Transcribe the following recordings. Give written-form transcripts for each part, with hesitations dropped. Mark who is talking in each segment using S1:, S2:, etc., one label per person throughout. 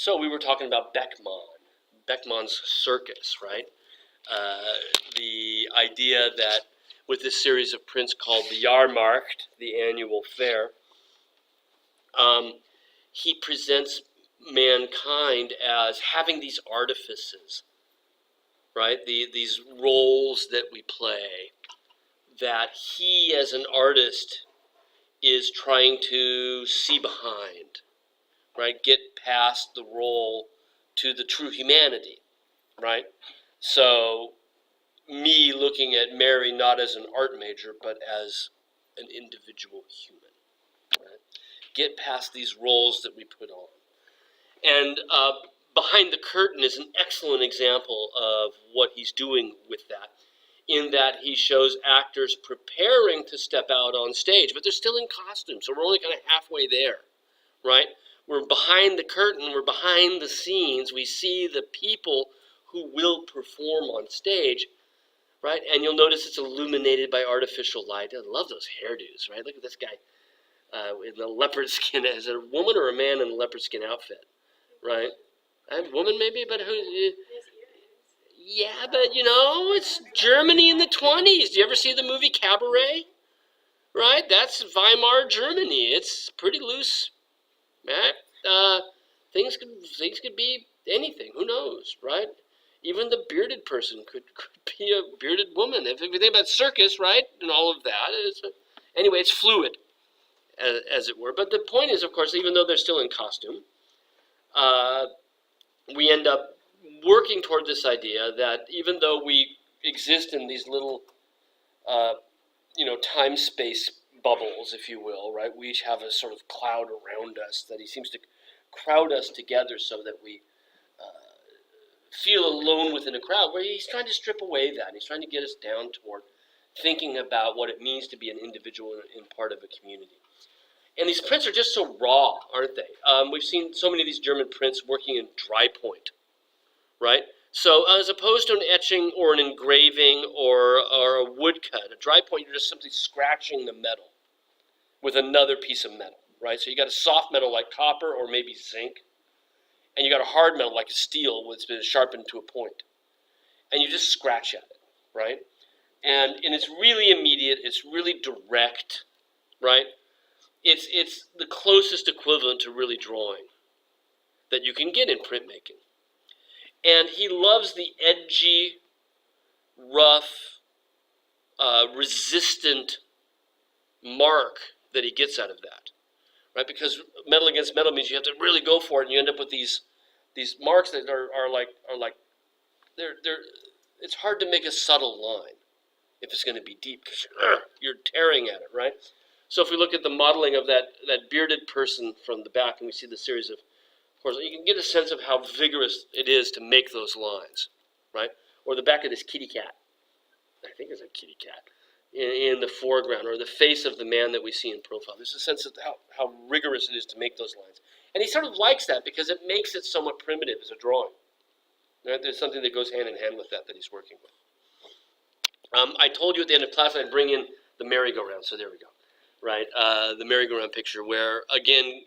S1: So we were talking about Beckmann's circus, right? The idea that with this series of prints called the Jahrmarkt, the annual fair, he presents mankind as having these artifices, right? These roles that we play, that he as an artist is trying to see behind, right? Get past the role to the true humanity, right? So me looking at Mary not as an art major, but as an individual human, right? Get past these roles that we put on. And Behind the Curtain is an excellent example of what he's doing with that, in that he shows actors preparing to step out on stage, but they're still in costume, so we're only kind of halfway there, right? We're behind the curtain, we're behind the scenes, we see the people who will perform on stage, right? And you'll notice it's illuminated by artificial light. I love those hairdos, right? Look at this guy in the leopard skin. Is it a woman or a man in a leopard skin outfit, right? A woman maybe, but who? Yeah, but you know, it's Germany in the 20s. Do you ever see the movie Cabaret? Right? That's Weimar, Germany. It's pretty loose, right? Things could be anything. Who knows, right? Even the bearded person could be a bearded woman. If you think about circus, right, and all of that, anyway, it's fluid, as it were. But the point is, of course, even though they're still in costume, we end up working toward this idea that even though we exist in these little, time-space bubbles, if you will, right, we each have a sort of cloud around us that he seems to crowd us together so that we feel alone within a crowd, where he's trying to strip away that. He's trying to get us down toward thinking about what it means to be an individual and part of a community. And these prints are just so raw, aren't they? We've seen so many of these German prints working in dry point, right? So as opposed to an etching or an engraving or a woodcut, a dry point, you're just simply scratching the metal with another piece of metal, right? So you got a soft metal like copper or maybe zinc, and you got a hard metal like steel that's been sharpened to a point. And you just scratch at it, right? And it's really immediate, it's really direct, right? It's the closest equivalent to really drawing that you can get in printmaking. And he loves the edgy, rough, resistant mark that he gets out of that, right? Because metal against metal means you have to really go for it, and you end up with these marks that are like they're it's hard to make a subtle line if it's going to be deep, because you're tearing at it, right? So if we look at the modeling of that bearded person from the back, and we see the series of course, you can get a sense of how vigorous it is to make those lines, right? Or the back of this kitty cat, I think it's a kitty cat, in the foreground, or the face of the man that we see in profile. There's a sense of how rigorous it is to make those lines. And he sort of likes that because it makes it somewhat primitive as a drawing. Right? There's something that goes hand in hand with that he's working with. I told you at the end of class I'd bring in the merry-go-round, so there we go, right? The merry-go-round picture where, again,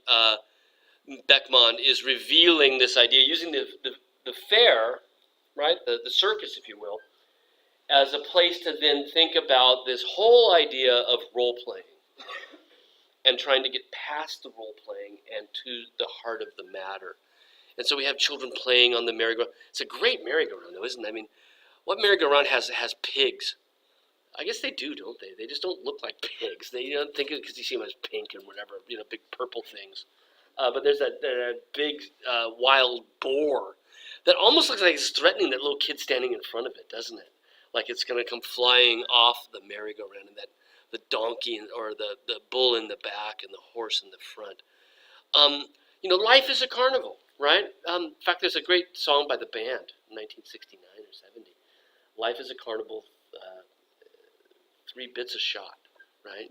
S1: Beckmann is revealing this idea using the fair, right, the circus, if you will, as a place to then think about this whole idea of role-playing and trying to get past the role-playing and to the heart of the matter. And so we have children playing on the merry-go-round. It's a great merry-go-round, though, isn't it? I mean, what merry-go-round has pigs? I guess they do, don't they? They just don't look like pigs. They don't think it because you see them as pink and whatever, big purple things. But there's that big wild boar that almost looks like it's threatening that little kid standing in front of it, doesn't it? Like it's going to come flying off the merry-go-round, and that the donkey or the bull in the back and the horse in the front. Life is a carnival, right? In fact, there's a great song by the band in 1969 or 70. Life is a carnival, 3 bits a shot, right?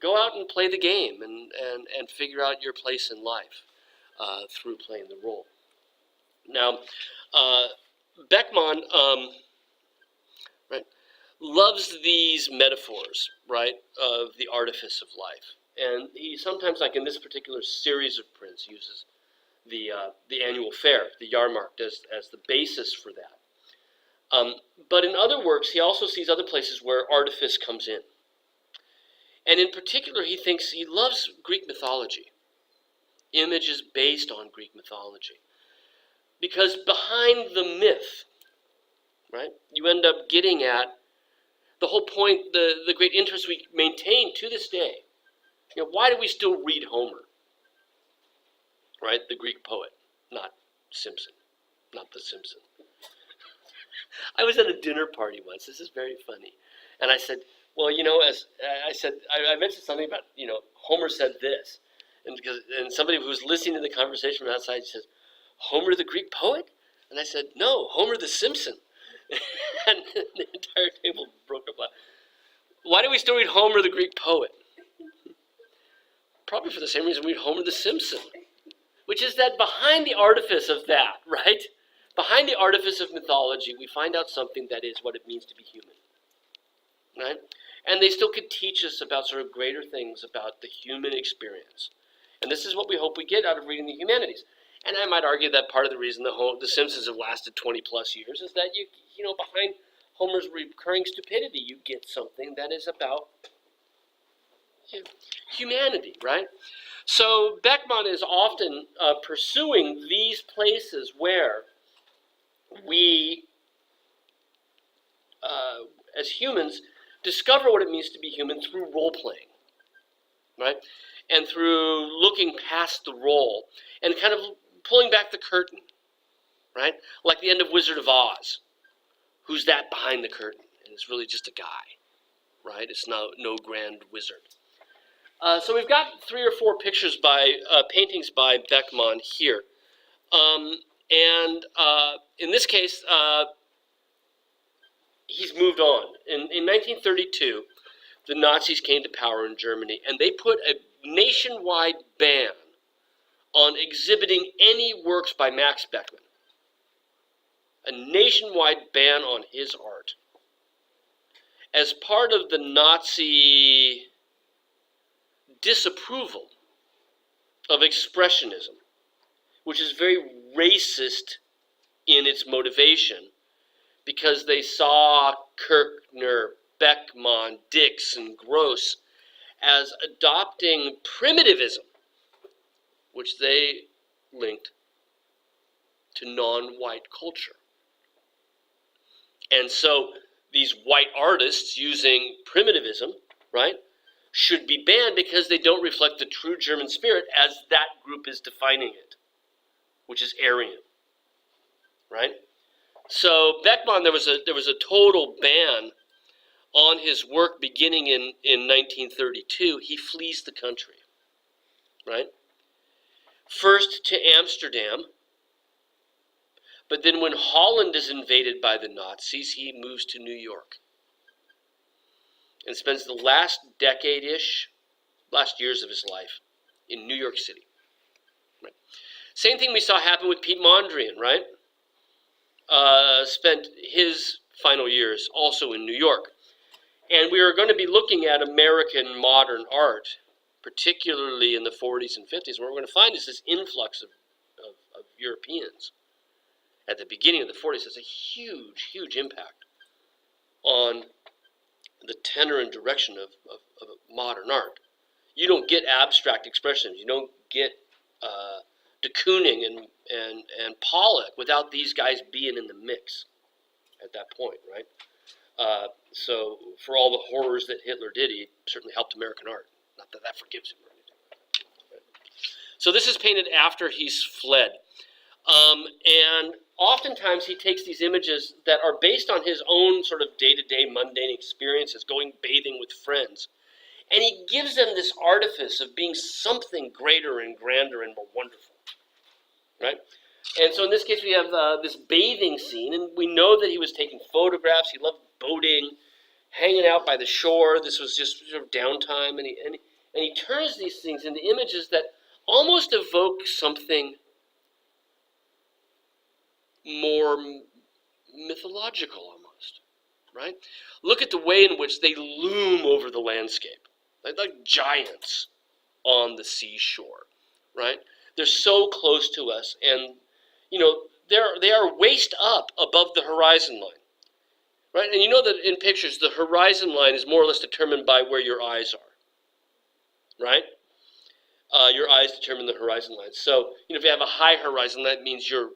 S1: Go out and play the game and figure out your place in life through playing the role. Now, Beckmann right, loves these metaphors, right, of the artifice of life. And he sometimes, like in this particular series of prints, uses the annual fair, the Jahrmarkt, as the basis for that. But in other works, he also sees other places where artifice comes in. And in particular, he loves Greek mythology, images based on Greek mythology. Because behind the myth, right, you end up getting at the whole point, the great interest we maintain to this day. Why do we still read Homer? Right, the Greek poet, not Simpson, not the Simpson. I was at a dinner party once. This is very funny. And I said, well, as I said, I mentioned something about, Homer said this. And somebody who was listening to the conversation from outside says, Homer the Greek poet? And I said, no, Homer the Simpson. And the entire table broke up laughing. Why do we still read Homer the Greek poet? Probably for the same reason we read Homer the Simpson. Which is that behind the artifice of that, right? Behind the artifice of mythology, we find out something that is what it means to be human, right? And they still could teach us about sort of greater things about the human experience. And this is what we hope we get out of reading the humanities. And I might argue that part of the reason the Simpsons have lasted 20 plus years is that behind Homer's recurring stupidity, you get something that is about humanity, right? So Beckmann is often pursuing these places where we, as humans, discover what it means to be human through role-playing, right? And through looking past the role and kind of pulling back the curtain, right? Like the end of Wizard of Oz. Who's that behind the curtain? And it's really just a guy, right? It's no grand wizard. So we've got 3 or 4 pictures paintings by Beckmann here. In this case, he's moved on. In 1932, the Nazis came to power in Germany, and they put a nationwide ban on exhibiting any works by Max Beckmann. A nationwide ban on his art. As part of the Nazi disapproval of Expressionism, which is very racist in its motivation, because they saw Kirchner, Beckmann, Dix, and Gross as adopting primitivism, which they linked to non-white culture. And so these white artists using primitivism, right, should be banned because they don't reflect the true German spirit as that group is defining it, which is Aryan, right? So Beckmann, there was a total ban on his work beginning in 1932. He flees the country, right? First to Amsterdam, but then when Holland is invaded by the Nazis, he moves to New York and spends the last last years of his life in New York City. Right? Same thing we saw happen with Piet Mondrian, right? Spent his final years also in New York. And we are going to be looking at American modern art, particularly in the 40s and 50s. What we're going to find is this influx of Europeans at the beginning of the 40s has a huge, huge impact on the tenor and direction of modern art. You don't get abstract expressions. You don't get de Kooning and Pollock without these guys being in the mix at that point, right? So for all the horrors that Hitler did, he certainly helped American art. Not that that forgives him or anything. Right? So this is painted after he's fled. And oftentimes he takes these images that are based on his own sort of day-to-day mundane experiences, going bathing with friends, and he gives them this artifice of being something greater and grander and more wonderful, right? And so in this case we have this bathing scene, and we know that he was taking photographs. He loved boating, hanging out by the shore. This was just sort of downtime, and he turns these things into images that almost evoke something more mythological almost, right? Look at the way in which they loom over the landscape, like giants, on the seashore, right? They're so close to us, and you know they are waist up above the horizon line, right? And you know that in pictures, the horizon line is more or less determined by where your eyes are, right? Your eyes determine the horizon line. So, you know, if you have a high horizon, that means you're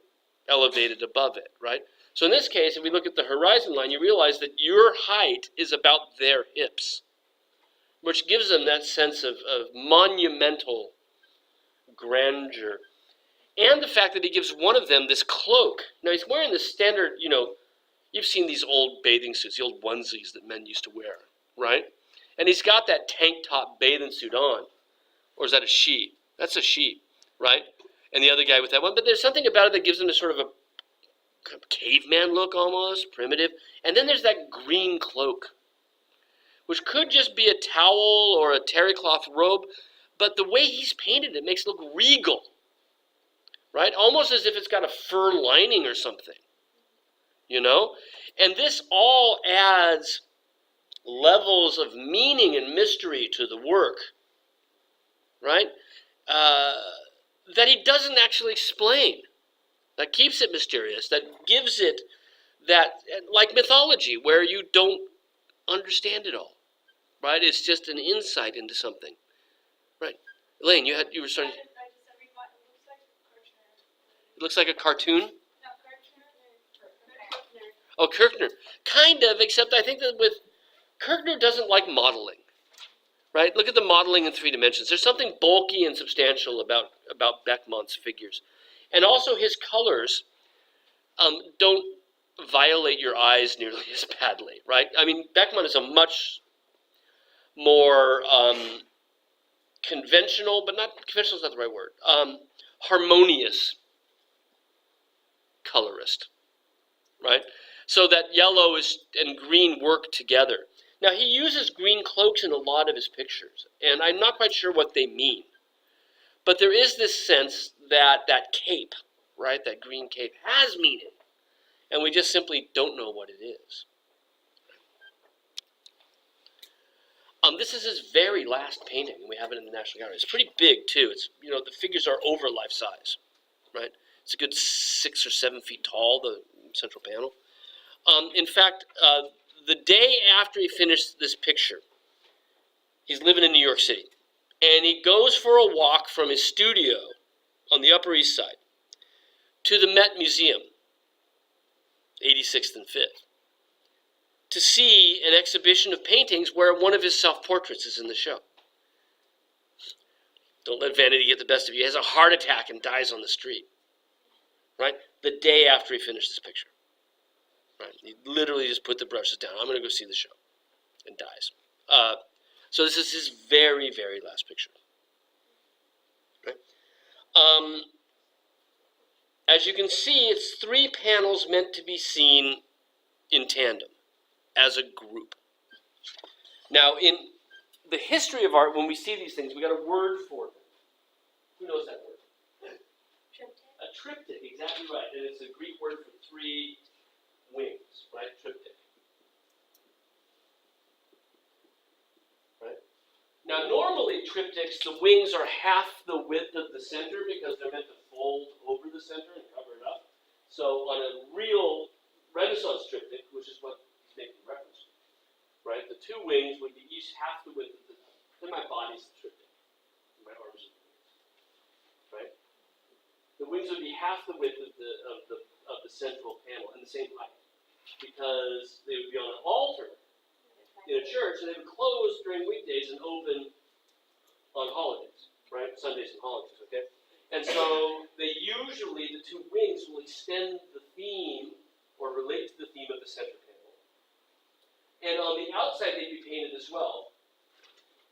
S1: elevated above it, right? So in this case, if we look at the horizon line, you realize that your height is about their hips, which gives them that sense of monumental grandeur. And the fact that he gives one of them this cloak. Now, he's wearing the standard, you know, you've seen these old bathing suits, the old onesies that men used to wear, right? And he's got that tank top bathing suit on. Or is that a she? That's a she, right? And the other guy with that one. But there's something about it that gives him a sort of a caveman look almost, primitive. And then there's that green cloak, which could just be a towel or a terry cloth robe. But the way he's painted it makes it look regal, right? Almost as if it's got a fur lining or something, you know? And this all adds levels of meaning and mystery to the work, right? That he doesn't actually explain. That keeps it mysterious. That gives it that, like mythology, where you don't understand it all, right? It's just an insight into something, right? Elaine, you were starting. It looks like a cartoon. Oh, Kirchner. Kind of, except I think that with Kirchner doesn't like modeling. Right? Look at the modeling in 3 dimensions. There's something bulky and substantial about Beckmann's figures. And also his colors don't violate your eyes nearly as badly, right? I mean, Beckmann is a much more conventional, but not conventional is not the right word, harmonious colorist, right? So that yellow and green work together. Now, he uses green cloaks in a lot of his pictures, and I'm not quite sure what they mean. But there is this sense that that cape, right, that green cape, has meaning, and we just simply don't know what it is. This is his very last painting. We have it in the National Gallery. It's pretty big, too. It's, you know, the figures are over life size, right? It's a good 6 or 7 feet tall, the central panel. In fact, the day after he finished this picture, he's living in New York City, and he goes for a walk from his studio on the Upper East Side to the Met Museum, 86th and 5th, to see an exhibition of paintings where one of his self-portraits is in the show. Don't let vanity get the best of you. He has a heart attack and dies on the street, right? The day after he finished this picture. Right? He literally just put the brushes down. I'm going to go see the show, and dies. So this is his very, very last picture. Right? As you can see, it's 3 panels meant to be seen in tandem, as a group. Now, in the history of art, when we see these things, we got a word for them. Who knows that word?
S2: Triptych.
S1: A triptych, exactly right. And it's a Greek word for 3 wings, right? Triptych. Right? Now, normally triptychs, the wings are half the width of the center because they're meant to fold over the center and cover it up. So on a real Renaissance triptych, which is what he's making reference to, right? The 2 wings would be each half the width of the. Then my body's the triptych. My arms are the wings, right? The wings would be half the width of the central panel and the same height, because they would be on an altar in a church, and they would close during weekdays and open on holidays, right? Sundays and holidays, okay? And so they usually, the 2 wings will extend the theme or relate to the theme of the center panel. And on the outside, they'd be painted as well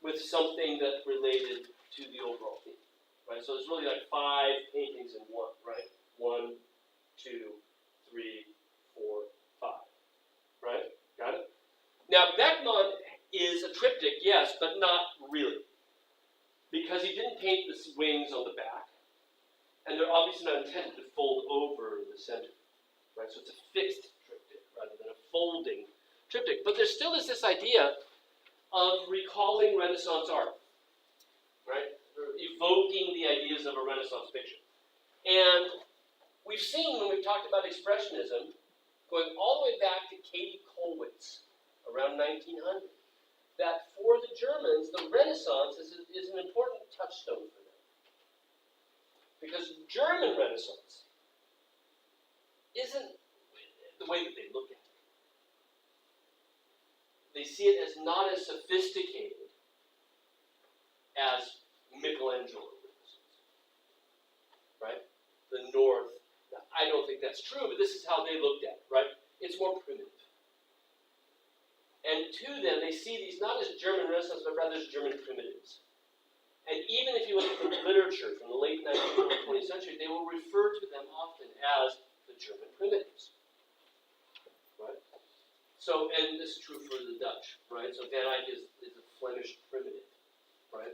S1: with something that related to the overall theme, right? So there's really like 5 paintings in one, right? 1, 2, 3, 4, 5, right? Got it? Now, Beckmann is a triptych, yes, but not really, because he didn't paint the wings on the back, and they're obviously not intended to fold over the center, right? So it's a fixed triptych rather than a folding triptych. But there still is this idea of recalling Renaissance art, right? evoking the ideas of a Renaissance picture. And we've seen when we've talked about Expressionism, going all the way back to Katie Kollwitz around 1900, that for the Germans, the Renaissance is an important touchstone for them. Because German Renaissance isn't the way that they look at it. They see it as not as sophisticated as Michelangelo Renaissance. Right? The North. Now, I don't think that's true, but this is how they looked at it, right? It's more primitive. And to them, they see these not as German Renaissance, but rather as German primitives. And even if you look at the literature from the late 19th and 20th century, they will refer to them often as the German primitives. Right? So, and this is true for the Dutch, right? So Van Eyck is a Flemish primitive, right?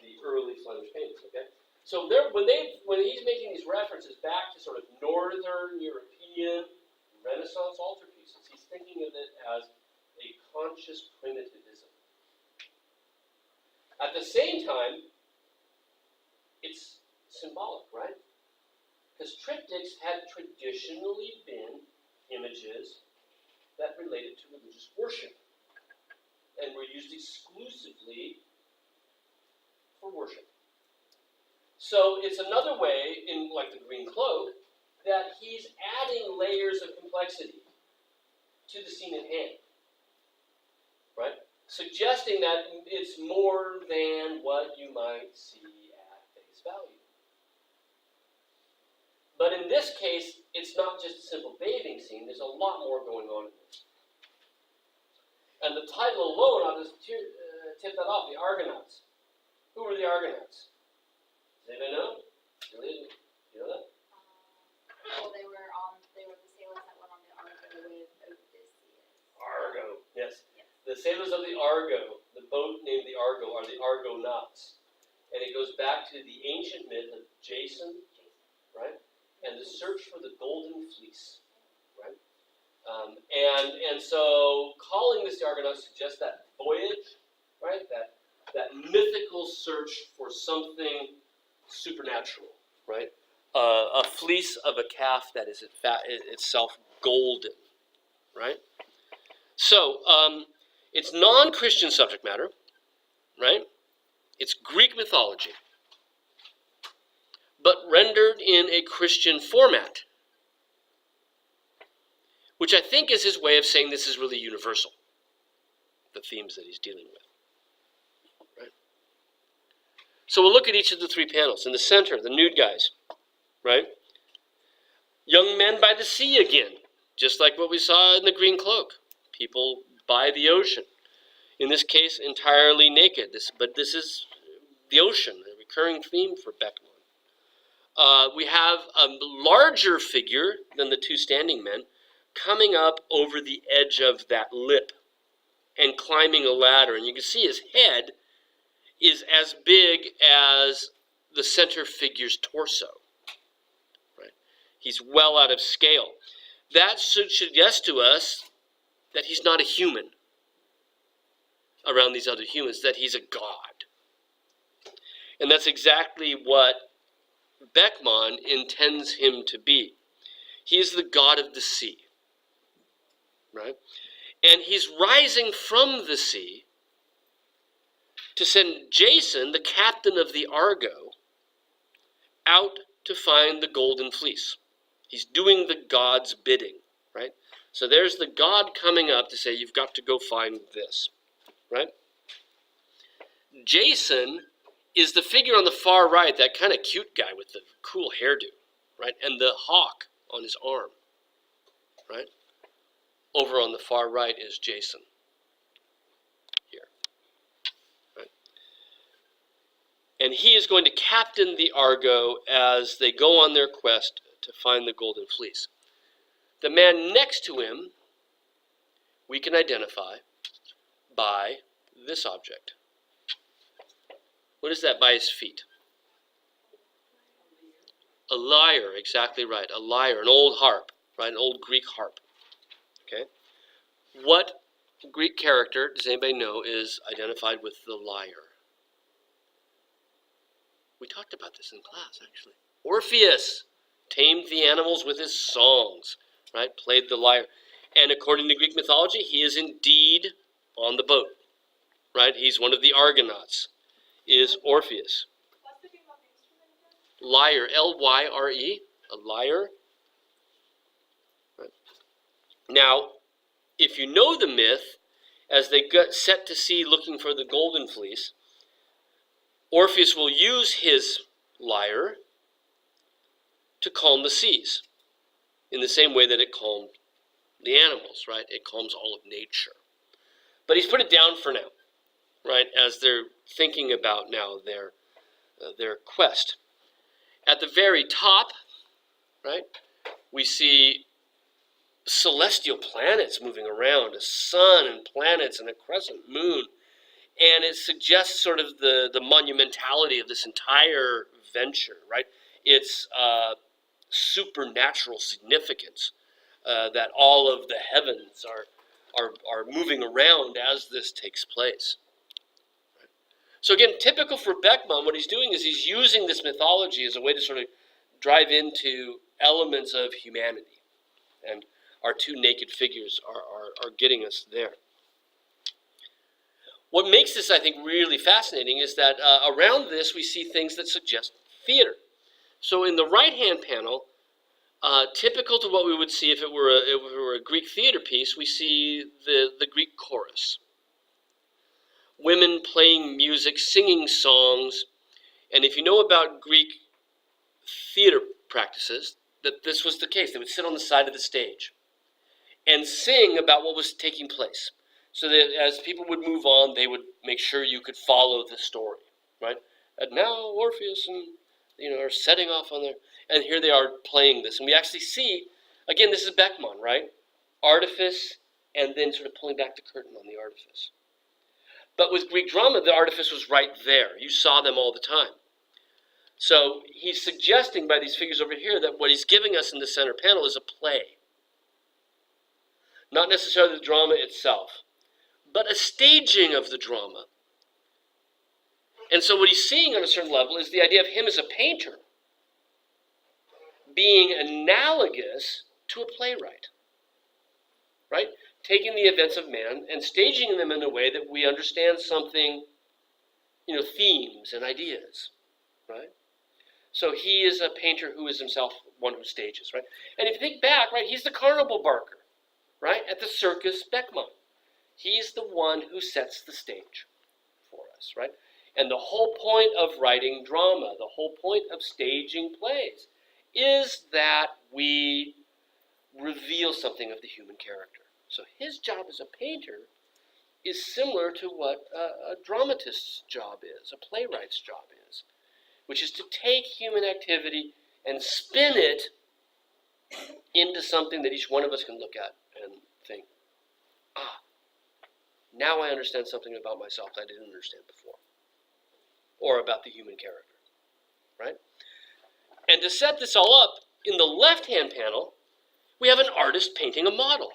S1: The early Flemish paintings, okay? So when he's making these references back to sort of Northern European Renaissance altarpieces, he's thinking of it as a conscious primitivism. At the same time, it's symbolic, right? Because triptychs had traditionally been images that related to religious worship and were used exclusively for worship. So it's another way, in like the Green Cloak, that he's adding layers of complexity to the scene at hand. Right? Suggesting that it's more than what you might see at face value. But in this case, it's not just a simple bathing scene. There's a lot more going on in this. And the title alone, I'll just tip that off, the Argonauts. Who were the Argonauts? Does anybody know? Julie, you know that?
S2: Well, they were the sailors that went on the Argo with Odysseus.
S1: Argo, yes. The sailors of the Argo, the boat named the Argo, are the Argonauts. And it goes back to the ancient myth of Jason, right? And the search for the golden fleece, right? And so calling this the Argonauts suggests that voyage, right? That mythical search for something supernatural, right? A fleece of a calf that is itself golden, right? So, it's non-Christian subject matter, right? It's Greek mythology, but rendered in a Christian format, which I think is his way of saying this is really universal, the themes that he's dealing with. Right? So we'll look at each of the three panels. In the center, the nude guys, right? Young men by the sea again, just like what we saw in the Green Cloak. People by the ocean. In this case, entirely naked. But this is the ocean, a recurring theme for Beckmann. We have a larger figure than the two standing men coming up over the edge of that lip and climbing a ladder. And you can see his head is as big as the center figure's torso. Right? He's well out of scale. That should suggest to us that he's not a human around these other humans, that he's a god. And that's exactly what Beckmann intends him to be. He is the god of the sea, right? And he's rising from the sea to send Jason, the captain of the Argo, out to find the golden fleece. He's doing the god's bidding, right? So there's the god coming up to say, you've got to go find this, right? Jason is the figure on the far right, that kind of cute guy with the cool hairdo, right? And the hawk on his arm, right? Over on the far right is Jason here, right? And he is going to captain the Argo as they go on their quest to find the golden fleece. The man next to him, we can identify by this object. What is that by his feet? A lyre, exactly right. A lyre, an old harp, right? An old Greek harp. Okay? What Greek character, does anybody know, is identified with the lyre? We talked about this in class, actually. Orpheus tamed the animals with his songs, right? Played the lyre. And according to Greek mythology, he is indeed on the boat, right? He's one of the Argonauts, is Orpheus.
S3: What's the name of the instrument again?
S1: Lyre, Lyre, a lyre. Right. Now, if you know the myth, as they get set to sea looking for the golden fleece, Orpheus will use his lyre to calm the seas in the same way that it calmed the animals, right? It calms all of nature. But he's put it down for now, right, as they're thinking about now their quest. At the very top, right, we see celestial planets moving around, a sun and planets and a crescent moon. And it suggests sort of the monumentality of this entire venture, right? It's supernatural significance that all of the heavens are moving around as this takes place. So again, typical for Beckmann, what he's doing is he's using this mythology as a way to sort of drive into elements of humanity. And our two naked figures are getting us there. What makes this, I think, really fascinating is that around this we see things that suggest theater. So in the right-hand panel, typical to what we would see if it were a Greek theater piece, we see the Greek chorus. Women playing music, singing songs, and if you know about Greek theater practices, that this was the case. They would sit on the side of the stage and sing about what was taking place. So that as people would move on, they would make sure you could follow the story, right? And now Orpheus and are setting off on their, and here they are playing this, and we actually see, again, this is Beckmann, right? Artifice, and then sort of pulling back the curtain on the artifice. But with Greek drama, the artifice was right there. You saw them all the time. So he's suggesting by these figures over here that what he's giving us in the center panel is a play. Not necessarily the drama itself, but a staging of the drama. And so what he's seeing on a certain level is the idea of him as a painter being analogous to a playwright, right? Taking the events of man and staging them in a way that we understand something, themes and ideas, right? So he is a painter who is himself one who stages, right? And if you think back, right, he's the carnival barker, right, at the Circus Beckmann. He's the one who sets the stage for us, right? And the whole point of writing drama, the whole point of staging plays, is that we reveal something of the human character. So his job as a painter is similar to what a dramatist's job is, a playwright's job is, which is to take human activity and spin it into something that each one of us can look at and think, now I understand something about myself that I didn't understand before, or about the human character, right? And to set this all up, in the left-hand panel, we have an artist painting a model,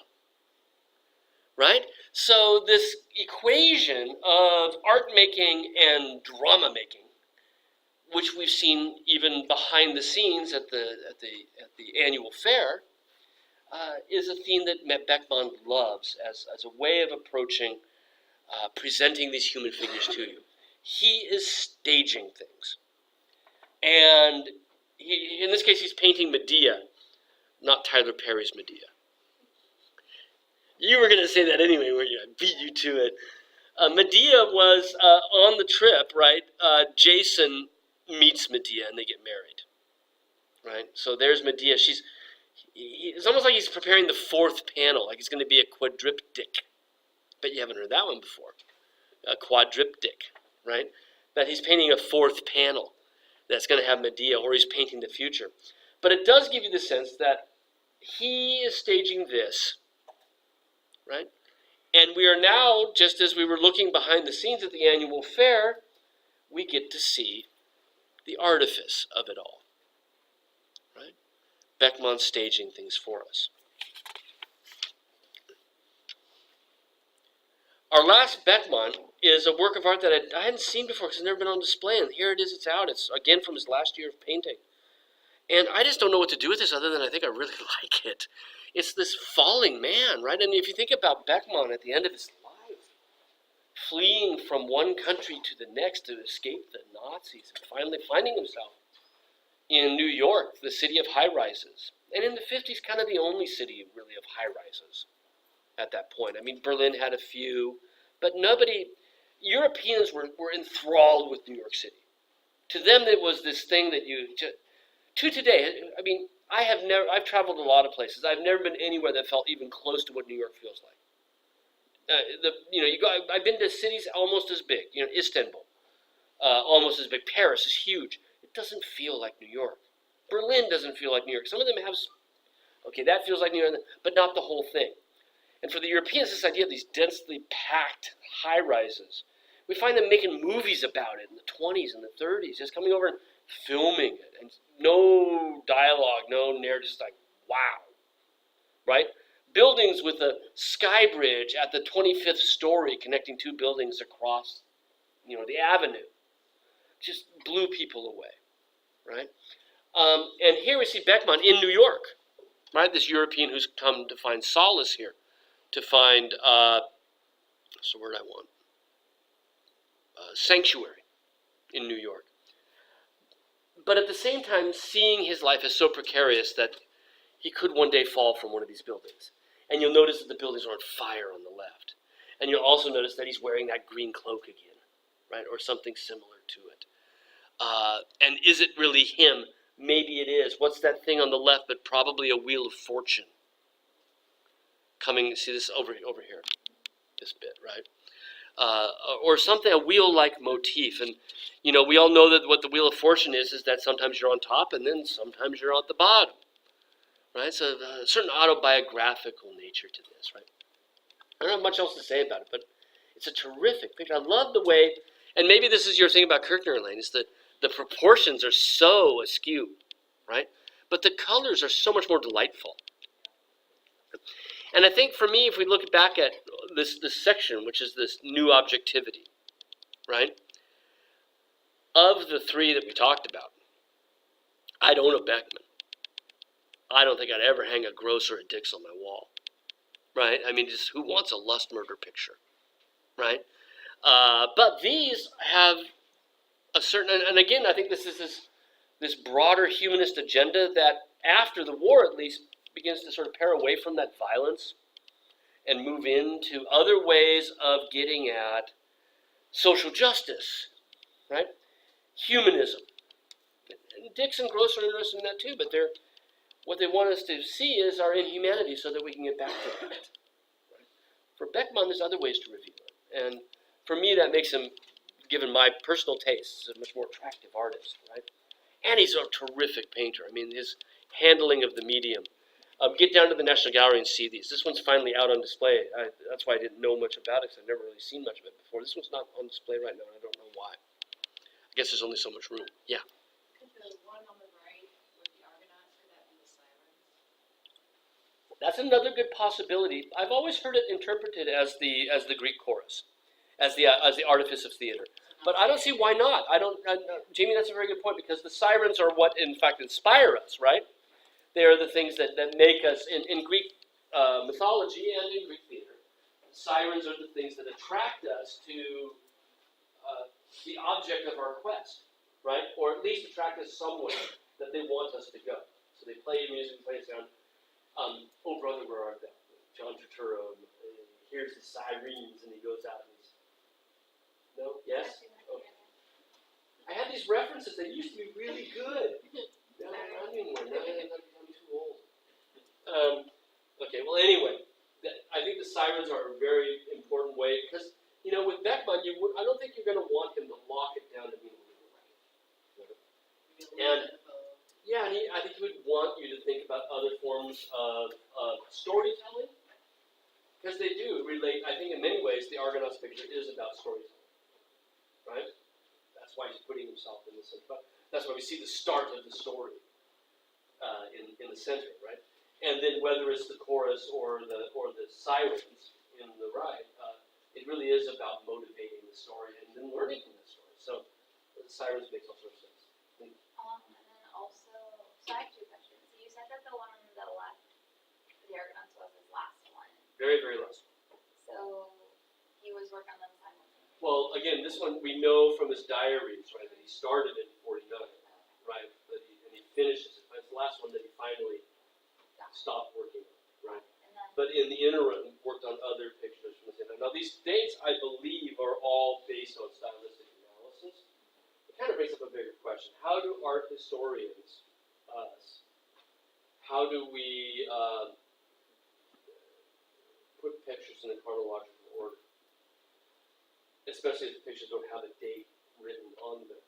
S1: right? So this equation of art making and drama making, which we've seen even behind the scenes at the annual fair, is a theme that Beckmann loves as a way of approaching presenting these human figures to you. He is staging things. And in this case, he's painting Medea, not Tyler Perry's Medea. You were going to say that anyway, weren't you? I beat you to it. Medea was on the trip, right? Jason meets Medea and they get married, right? So there's Medea. It's almost like he's preparing the fourth panel, like he's going to be a quadriptych. Bet you haven't heard that one before. A quadriptych, right? That he's painting a fourth panel that's going to have Medea, or he's painting the future. But it does give you the sense that he is staging this, right? And we are now, just as we were looking behind the scenes at the annual fair, we get to see the artifice of it all, right? Beckmann staging things for us. Our last Beckmann is a work of art that I hadn't seen before because it's never been on display, and here it is, it's out. It's again from his last year of painting. And I just don't know what to do with this other than I think I really like it. It's this falling man, right? And if you think about Beckmann at the end of his life, fleeing from one country to the next to escape the Nazis, and finally finding himself in New York, the city of high-rises. And in the 50s, kind of the only city really of high-rises at that point. I mean, Berlin had a few, but nobody, Europeans were enthralled with New York City. To them, it was this thing that to today, I mean, I've traveled a lot of places. I've never been anywhere that felt even close to what New York feels like. I've been to cities almost as big, Istanbul, almost as big. Paris is huge. It doesn't feel like New York. Berlin doesn't feel like New York. Some of them have, okay, that feels like New York, but not the whole thing. And for the Europeans, this idea of these densely packed high-rises, we find them making movies about it in the 20s and the 30s, just coming over and filming it, and no dialogue, no narrative, just like, wow, right? Buildings with a sky bridge at the 25th story connecting two buildings across, the avenue, just blew people away, right? And here we see Beckmann in New York, right? This European who's come to find solace here, to find, what's the word I want? Sanctuary in New York. But at the same time, seeing his life as so precarious that he could one day fall from one of these buildings. And you'll notice that the buildings are on fire on the left. And you'll also notice that he's wearing that green cloak again, right? Or something similar to it. And is it really him? Maybe it is. What's that thing on the left but probably a wheel of fortune? See this over here, this bit, right? Or something, a wheel-like motif. And, we all know that what the Wheel of Fortune is that sometimes you're on top and then sometimes you're at the bottom, right? So a certain autobiographical nature to this, right? I don't have much else to say about it, but it's a terrific picture. I love the way, and maybe this is your thing about Kirchner, Elaine, is that the proportions are so askew, right? But the colors are so much more delightful. And I think for me, if we look back at this section, which is this new objectivity, right? Of the three that we talked about, I'd own a Beckmann. I don't think I'd ever hang a Gross or a Dix on my wall, right? I mean, just who wants a lust murder picture, right? But these have a certain, and again, I think this is this broader humanist agenda that after the war, at least, begins to sort of pare away from that violence and move into other ways of getting at social justice, right? Humanism. And Dix and Gross are interested in that too, but what they want us to see is our inhumanity so that we can get back to that. Right? For Beckmann, there's other ways to reveal it. And for me, that makes him, given my personal tastes, a much more attractive artist, right? And he's a terrific painter. I mean, his handling of the medium. Get down to the National Gallery and see these. This one's finally out on display. That's why I didn't know much about it, because I've never really seen much of it before. This one's not on display right now, and I don't know why. I guess there's only so much room. Yeah.
S2: Could the one on the right with the Argonauts, could that be the Sirens?
S1: That's another good possibility. I've always heard it interpreted as the Greek chorus, as the artifice of theater. But I don't see why not. Jamie, that's a very good point, because the sirens are what, in fact, inspire us, right? They are the things that make us, in Greek mythology and in Greek theater, sirens are the things that attract us to the object of our quest, right? Or at least attract us somewhere that they want us to go. So they play music, play sound. Oh, brother, where art thou? John Turturro hears the sirens, and he goes out and he's, no? Yes? Okay. I had these references. They used to be really good. Now they're not anymore. Now I'm too old. Okay, well, anyway, I think the sirens are a very important way, because, with Beckmann, I don't think you're going to want him to lock it down to being literal. And, yeah, I think he would want you to think about other forms of storytelling, because they do relate. I think in many ways the Argonauts picture is about storytelling, right? That's why he's putting himself in the center. But that's why we see the start of the story in the center, right? And then whether it's the chorus or the sirens in the right, It really is about motivating the story and then learning from the story. So the sirens makes all sorts of sense.
S2: And then also, so I have two questions. So you said that the one on the left, the Argonauts, was his last one.
S1: Very, very last.
S2: So he was working on them simultaneously.
S1: Well, again, this one we know from his diaries, right, that he started in 49, right, and he finishes it. But it's the last one that he finally stopped working on, right?
S2: And then,
S1: But in the interim, worked on other pictures from the same time. Now, these dates, I believe, are all based on stylistic analysis. It kind of brings up a bigger question. How do art historians, us, how do we put pictures in a chronological order? Especially if the pictures don't have a date written on them.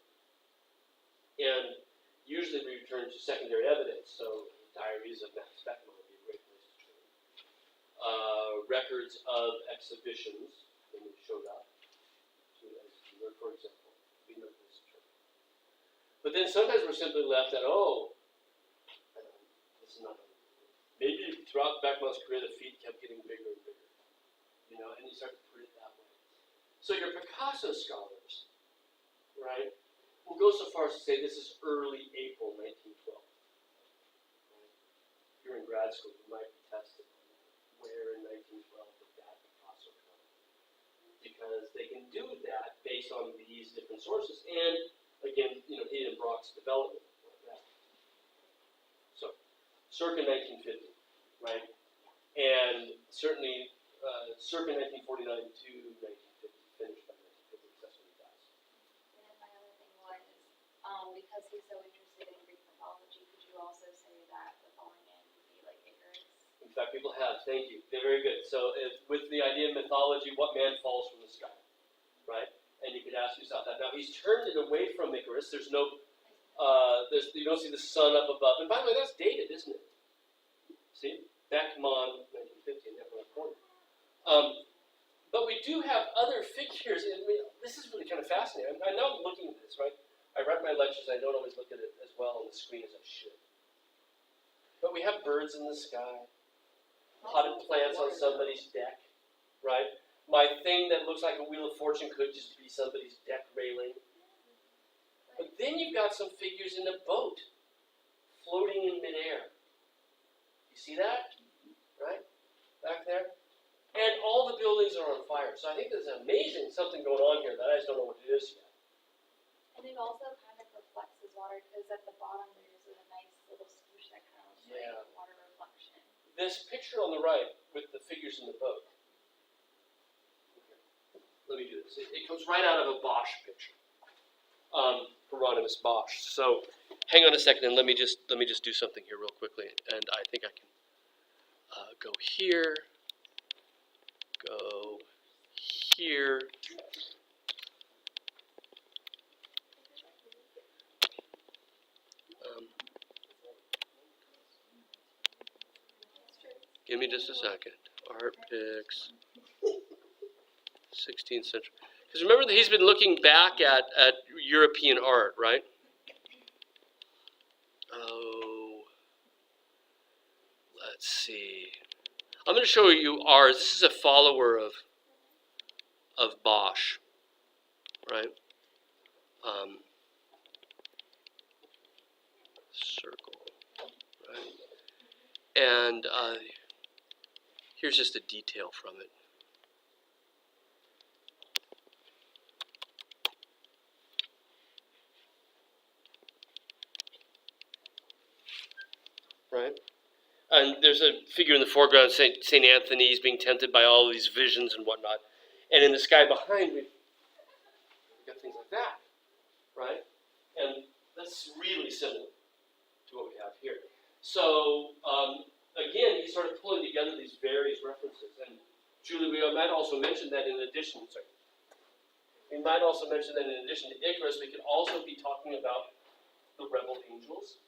S1: And usually we return to secondary evidence, so diaries of Max Beckman would be a great place to turn. Records of exhibitions when they showed up, for example, would be another place to turn. But then sometimes we're simply left at, this is not, maybe throughout Beckman's career the feet kept getting bigger and bigger, and you start to put it that way. So your Picasso scholars, right, will go so far as to say this is early April 1912. Right? If you're in grad school, you might be tested on where in 1912 did that Picasso come. Because they can do that based on these different sources. And again, he and Brock's development like that. So, circa 1950, right? And certainly circa 1949 to 1950, finished by 1950, that's when he dies.
S2: and then my other thing was, because he's so interested in Greek mythology, could you also say that the falling in would be like Icarus?
S1: In fact, people have, thank you, they're very good. So with the idea of mythology, what man falls from the sky, right? And you could ask yourself that. Now, he's turned it away from Icarus. There's no, you don't see the sun up above. And by the way, that's dated, isn't it? See? Beckman, 1950, in that one corner. But we do have other figures, and this is really kind of fascinating. I know I'm looking at this, right? I write my lectures, I don't always look at it as well on the screen as I should. But we have birds in the sky, potted plants on somebody's deck, right? My thing that looks like a Wheel of Fortune could just be somebody's deck railing. But then you've got some figures in a boat, floating in midair. You see that? Right? Back there? And all the buildings are on fire. So I think there's amazing something going on here that I just don't know what it is yet.
S2: And it also kind of reflects his water, because at the bottom there's a nice little swoosh that kind of looks like water reflection.
S1: This picture on the right with the figures in the boat. Okay. Let me do this. It comes right out of a Bosch picture. Hieronymus Bosch. So hang on a second and let me just do something here real quickly. And I think I can go here. Go here. Give me just a second. Art pics. 16th century. Because remember that he's been looking back at European art, right? Oh. Let's see. I'm going to show you ours. This is a follower of Bosch, right? Circle, right? And here's just a detail from it. Right? And there's a figure in the foreground, St. Anthony, is being tempted by all these visions and whatnot. And in the sky behind, we've got things like that, right? And that's really similar to what we have here. So, again, he's sort of pulling together these various references. And Julie, we might also mention that in addition, to Icarus, we could also be talking about the rebel angels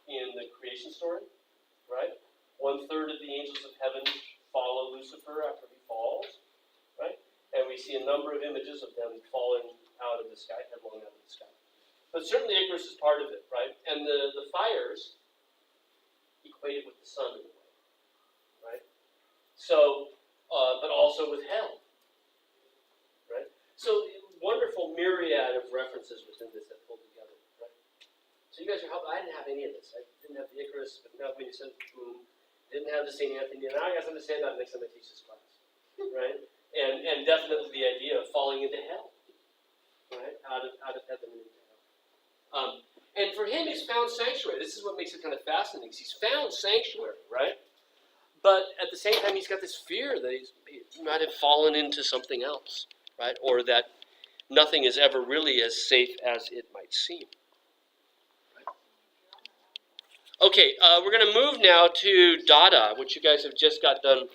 S1: in the creation story. Right? 1/3 of the angels of heaven follow Lucifer after he falls, right? And we see a number of images of them falling out of the sky, headlong out of the sky. But certainly Icarus is part of it, right? And the fires equated with the sun in a way, right? So, but also with hell, references within this that pulled together, right? So you guys are helping. I didn't have any of this. I didn't have the Icarus, but now when you said boom, didn't have the St. Anthony, and I guys understand that next time I teach this class, right? And definitely the idea of falling into hell, right? Out of heaven and into hell. And for him, he's found sanctuary. This is what makes it kind of fascinating. He's found sanctuary, right? But at the same time, he's got this fear that he might have fallen into something else, right? Or that nothing is ever really as safe as it might seem. Okay, we're going to move now to Dada, which you guys have just got done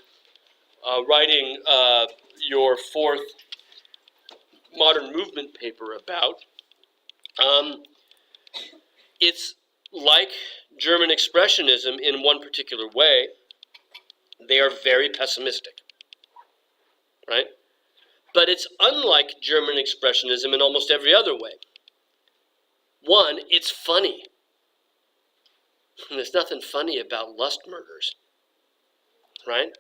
S1: writing your fourth modern movement paper about. It's like German Expressionism in one particular way. They are very pessimistic, right? But it's unlike German Expressionism in almost every other way. One, it's funny. There's nothing funny about lust murders, right?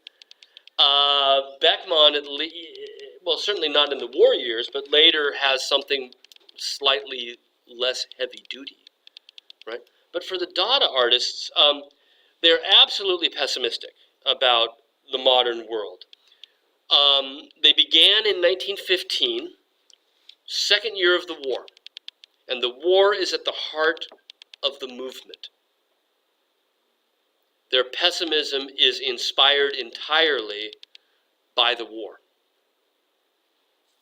S1: Beckmann, well, certainly not in the war years, but later has something slightly less heavy duty, right? But for the Dada artists, they're absolutely pessimistic about the modern world. They began in 1915, second year of the war, and the war is at the heart of the movement. Their pessimism is inspired entirely by the war.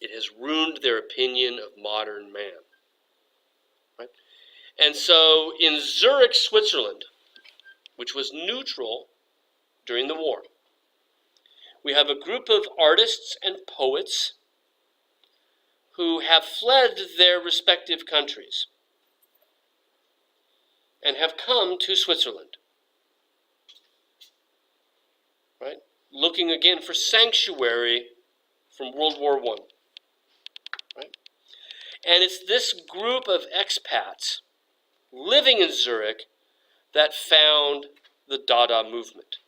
S1: It has ruined their opinion of modern man. Right? And so in Zurich, Switzerland, which was neutral during the war, we have a group of artists and poets who have fled their respective countries and have come to Switzerland. Right? Looking again for sanctuary from World War I. Right? And it's this group of expats living in Zurich that found the Dada movement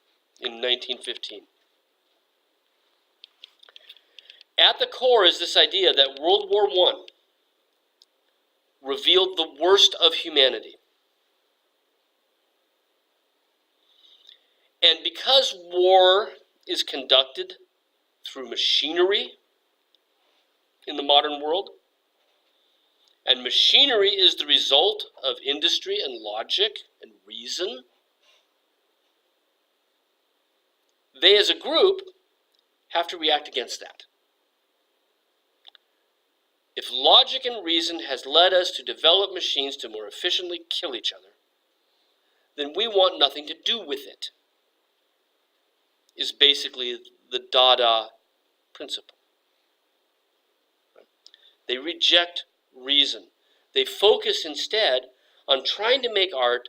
S1: in 1915. At the core is this idea that World War I revealed the worst of humanity. And because war is conducted through machinery in the modern world, and machinery is the result of industry and logic and reason, they as a group have to react against that. If logic and reason has led us to develop machines to more efficiently kill each other, then we want nothing to do with it, is basically the Dada principle. They reject reason. They focus instead on trying to make art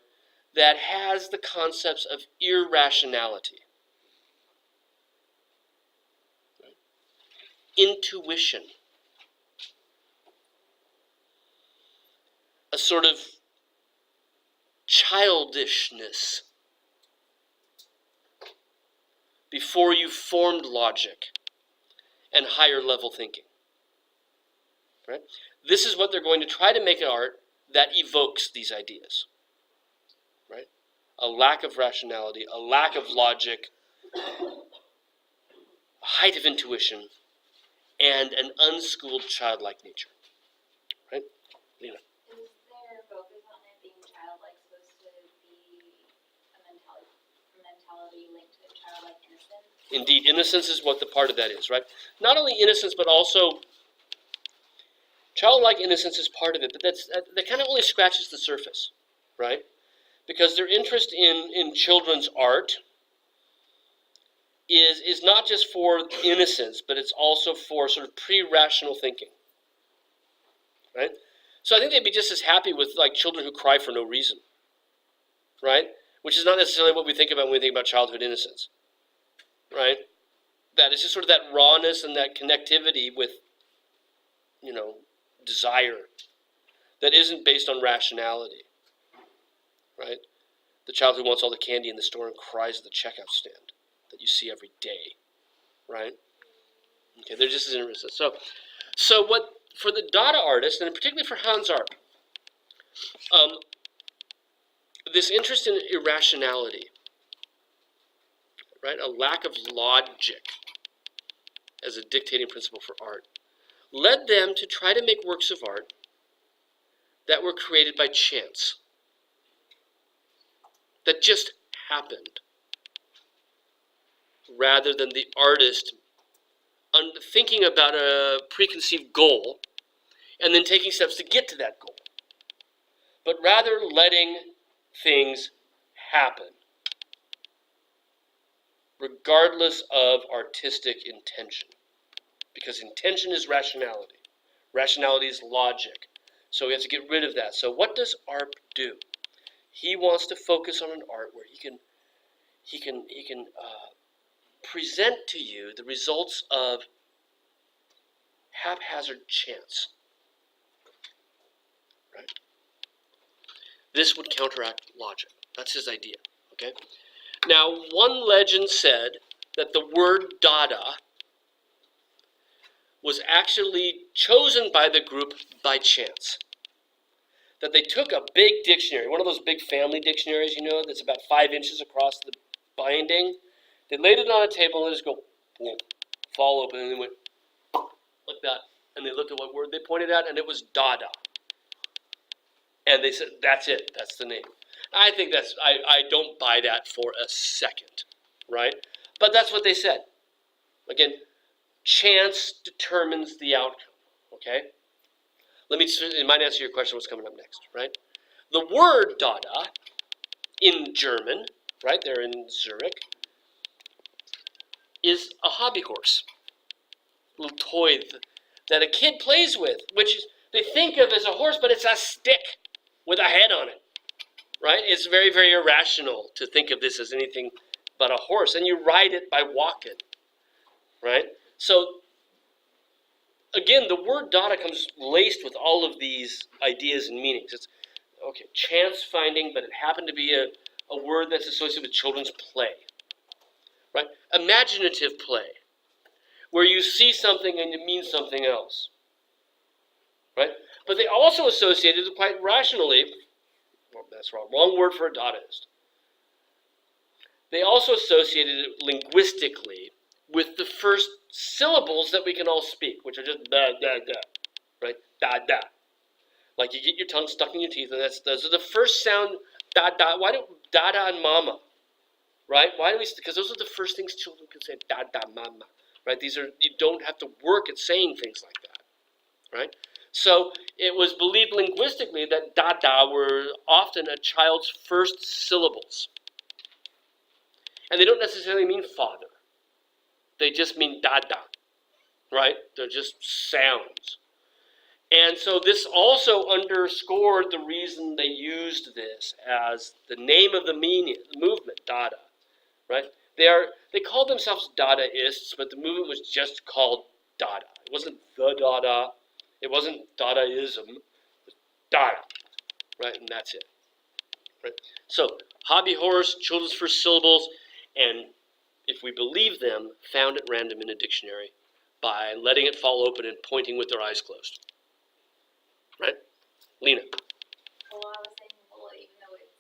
S1: that has the concepts of irrationality, intuition, a sort of childishness before you formed logic and higher level thinking. Right? This is what they're going to try to make an art that evokes these ideas. Right? A lack of rationality, a lack of logic, a height of intuition, and an unschooled childlike nature. Right? Lena.
S2: Is their focus on it being childlike supposed to be a mentality linked to childlike innocence?
S1: Indeed, innocence is what the part of that is, right? Not only innocence, but also childlike innocence is part of it, but that kind of only scratches the surface, right? Because their interest in children's art is not just for innocence, but it's also for sort of pre-rational thinking, right? So I think they'd be just as happy with like children who cry for no reason, right? Which is not necessarily what we think about when we think about childhood innocence, right? That it's just sort of that rawness and that connectivity with, desire that isn't based on rationality, right? The child who wants all the candy in the store and cries at the checkout stand that you see every day, right? Okay, they're just as interested. So what for the Dada artist, and particularly for Hans Arp, this interest in irrationality, right, a lack of logic as a dictating principle for art, led them to try to make works of art that were created by chance, that just happened, rather than the artist thinking about a preconceived goal and then taking steps to get to that goal, but rather letting things happen, regardless of artistic intention. Because intention is rationality. Rationality is logic. So we have to get rid of that. So what does Arp do? He wants to focus on an art where he can present to you the results of haphazard chance. Right? This would counteract logic. That's his idea. Okay? Now, one legend said that the word Dada was actually chosen by the group by chance. That they took a big dictionary, one of those big family dictionaries, that's about 5 inches across the binding. They laid it on a table and just go, boom, fall open, and they went like that. And they looked at what word they pointed at, and it was Dada. And they said, that's it, that's the name. I think I don't buy that for a second, right? But that's what they said. Again, chance determines the outcome, okay? It might answer your question what's coming up next, right? The word Dada in German, right, there in Zurich, is a hobby horse, a little toy that a kid plays with, which they think of as a horse, but it's a stick with a head on it, right? It's very, very irrational to think of this as anything but a horse, and you ride it by walking, right? So, again, the word Dada comes laced with all of these ideas and meanings. It's, okay, chance finding, but it happened to be a word that's associated with children's play, right? Imaginative play, where you see something and it means something else, right? But they also associated it quite rationally, well, that's wrong word for a Dadaist. They also associated it linguistically with the first syllables that we can all speak, which are just da, da, da, right? Da, da. Like you get your tongue stuck in your teeth, and those are the first sound, da, da. Why do Dada and Mama, right? Why do we, because those are the first things children can say, da, da, Mama, right? You don't have to work at saying things like that, right? So it was believed linguistically that Dada were often a child's first syllables. And they don't necessarily mean father. They just mean Dada, right? They're just sounds. And so this also underscored the reason they used this as the name of the movement, Dada, right? They called themselves Dadaists, but the movement was just called Dada. It wasn't the Dada. It wasn't Dadaism. It was Dada, right? And that's it, right? So hobby horse, children's first syllables, and if we believe them, found at random in a dictionary by letting it fall open and pointing with their eyes closed. Right? Lena.
S2: Well, I was saying, well, even though it's,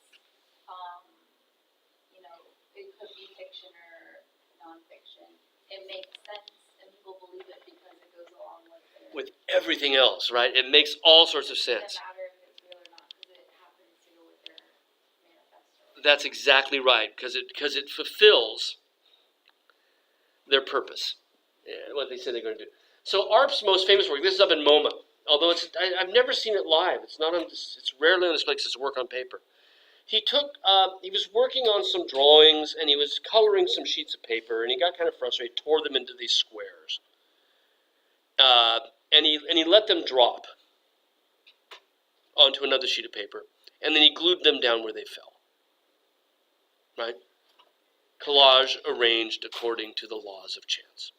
S2: it could be fiction or nonfiction, it makes sense and people believe it because it goes along with
S1: Everything else, right? It makes all sorts of sense.
S2: It doesn't matter if it's real or not because it happens to go with their manifesto.
S1: That's exactly right, because it fulfills their purpose, what they said they're going to do. So Arp's most famous work, this is up in MoMA, although I've never seen it live. It's rarely on display because it's work on paper. He was working on some drawings and he was coloring some sheets of paper and he got kind of frustrated, tore them into these squares. And he let them drop onto another sheet of paper, and then he glued them down where they fell. Right? Collage arranged according to the laws of chance.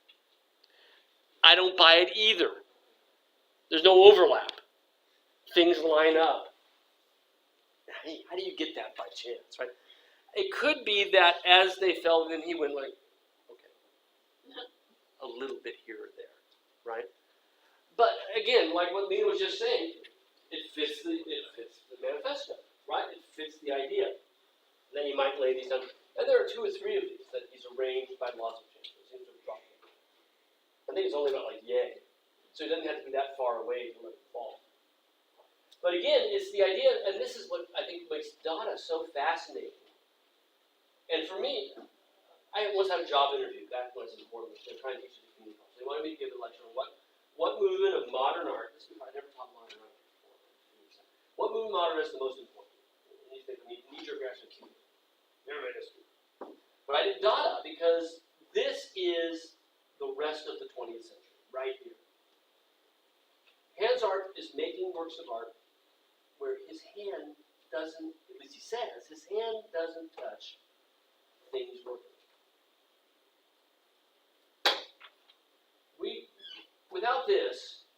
S1: I don't buy it either. There's no overlap. Things line up. How do you get that by chance, right? It could be that as they fell, then he went like, okay, a little bit here or there, right? But again, like what Lena was just saying, it fits the manifesto, right? It fits the idea. And then you might lay these down. And there are 2 or 3 of these that he's arranged by laws of change. It seems to have dropped them. I think it's only about like yay. So he doesn't have to be that far away to let it fall. But again, it's the idea, and this is what I think makes Dada so fascinating. And for me, I once had a job interview back when I was in Portland. They're trying to teach it to community college. They wanted me to give a lecture on what movement of modern art, I never taught modern art before. What movement of modern art is the most important? And you think, knee-jerk reaction, Cuba. Everybody knows Cuba. But I did Dada because this is the rest of the 20th century, right here. Hans Art is making works of art where his hand doesn't, at least he says, his hand doesn't touch things working. Without this,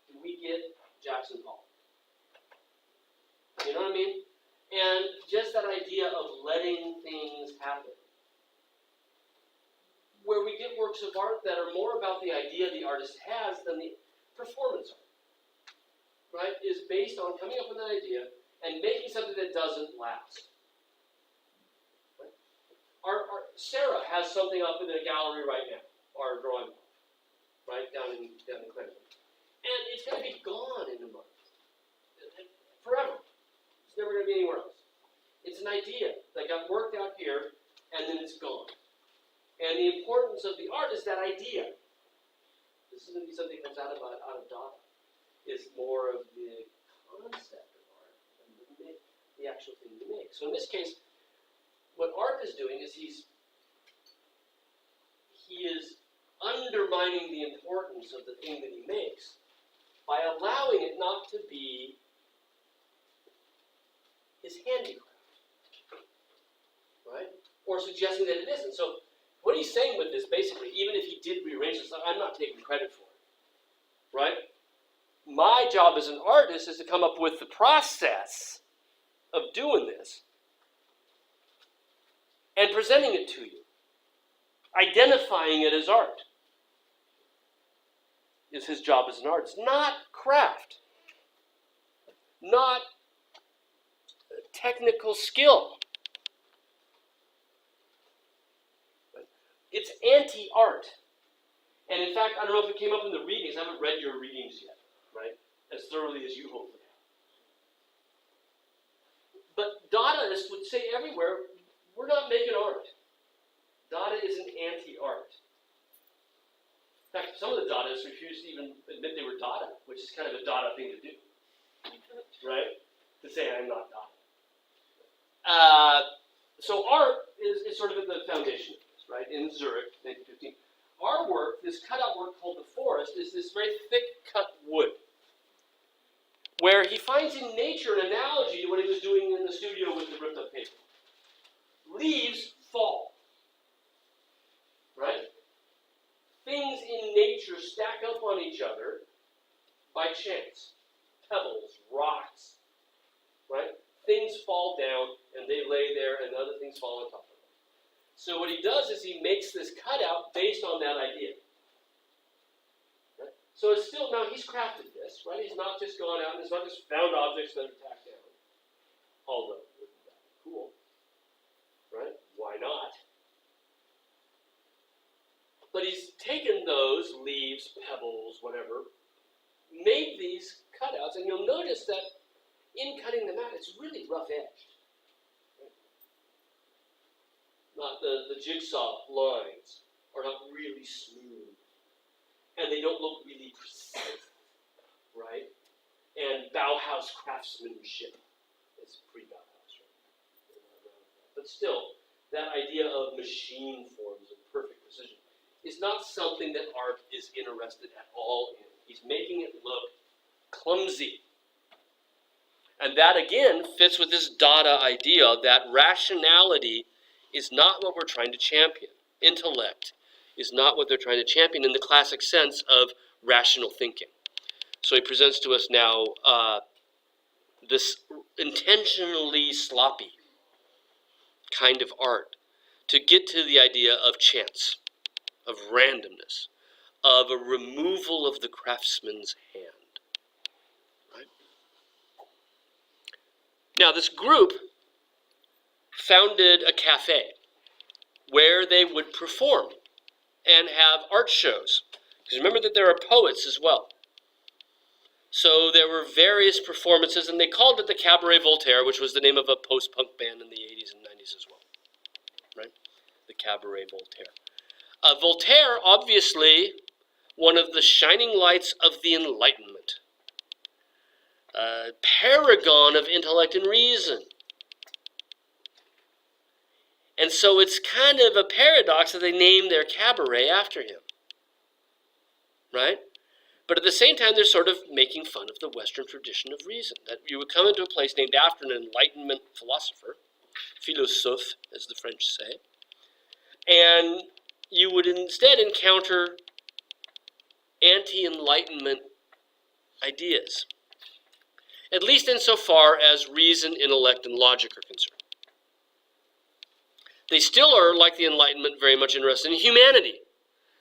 S1: do we get Jackson Pollock? You know what I mean? And just that idea of letting things happen. Where we get works of art that are more about the idea the artist has than the performance art. Right? Is based on coming up with an idea and making something that doesn't last. Right? Sarah has something up in a gallery right now, our drawing book, right, down in Clinton. And it's going to be gone in a month. Forever. It's never going to be anywhere else. It's an idea that got worked out here, and then it's gone. And the importance of the art is that idea. This is going to be something that comes out of Dada. Is more of the concept of art than the actual thing you make. So in this case, what art is doing is he is undermining the importance of the thing that he makes by allowing it not to be his handicraft, right? Or suggesting that it isn't. So what he's saying with this, basically, even if he did rearrange this, I'm not taking credit for it, right? My job as an artist is to come up with the process of doing this and presenting it to you. Identifying it as art is his job as an artist, not craft, not technical skill. It's anti-art. And in fact, I don't know if it came up in the readings. I haven't read your readings yet, right? As thoroughly as you hopefully have. But Dadaists would say everywhere, we're not making art. Dada is an anti-art. In fact, some of the Dadaists refused to even admit they were Dada, which is kind of a Dada thing to do. Right? To say, I'm not Dada. So art is sort of at the foundation of this, right? In Zurich, 1915. Our work, this cutout work called The Forest, is this very thick cut wood, where he finds in nature an analogy to what he was doing in the studio with the ripped up paper. Leaves fall, right? Things in nature stack up on each other by chance. Pebbles, rocks, right? Things fall down and they lay there and other things fall on top of them. So what he does is he makes this cutout based on that idea. Right? So it's still, now he's crafted this, right? He's not just gone out and it's not just found objects that are tacked down. Although, wouldn't that be cool? Right? Why not? But he's taken those leaves, pebbles, whatever, made these cutouts, and you'll notice that in cutting them out, it's really rough-edged. Not the jigsaw lines are not really smooth, and they don't look really precise, right? And Bauhaus craftsmanship is pre-Bauhaus, right? But still, that idea of machine forms of perfect precision is not something that art is interested at all in. He's making it look clumsy. And that, again, fits with this Dada idea that rationality is not what we're trying to champion. Intellect is not what they're trying to champion in the classic sense of rational thinking. So he presents to us now this intentionally sloppy kind of art to get to the idea of chance, of randomness, of a removal of the craftsman's hand. Right? Now, this group founded a cafe where they would perform and have art shows. Because remember that there are poets as well. So there were various performances, and they called it the Cabaret Voltaire, which was the name of a post-punk band in the 80s and 90s as well. Right? The Cabaret Voltaire. Voltaire, obviously, one of the shining lights of the Enlightenment. Paragon of intellect and reason. And so it's kind of a paradox that they named their cabaret after him. Right? But at the same time, they're sort of making fun of the Western tradition of reason. That you would come into a place named after an Enlightenment philosopher, philosophe, as the French say, and you would instead encounter anti-Enlightenment ideas, at least insofar as reason, intellect, and logic are concerned. They still are, like the Enlightenment, very much interested in humanity,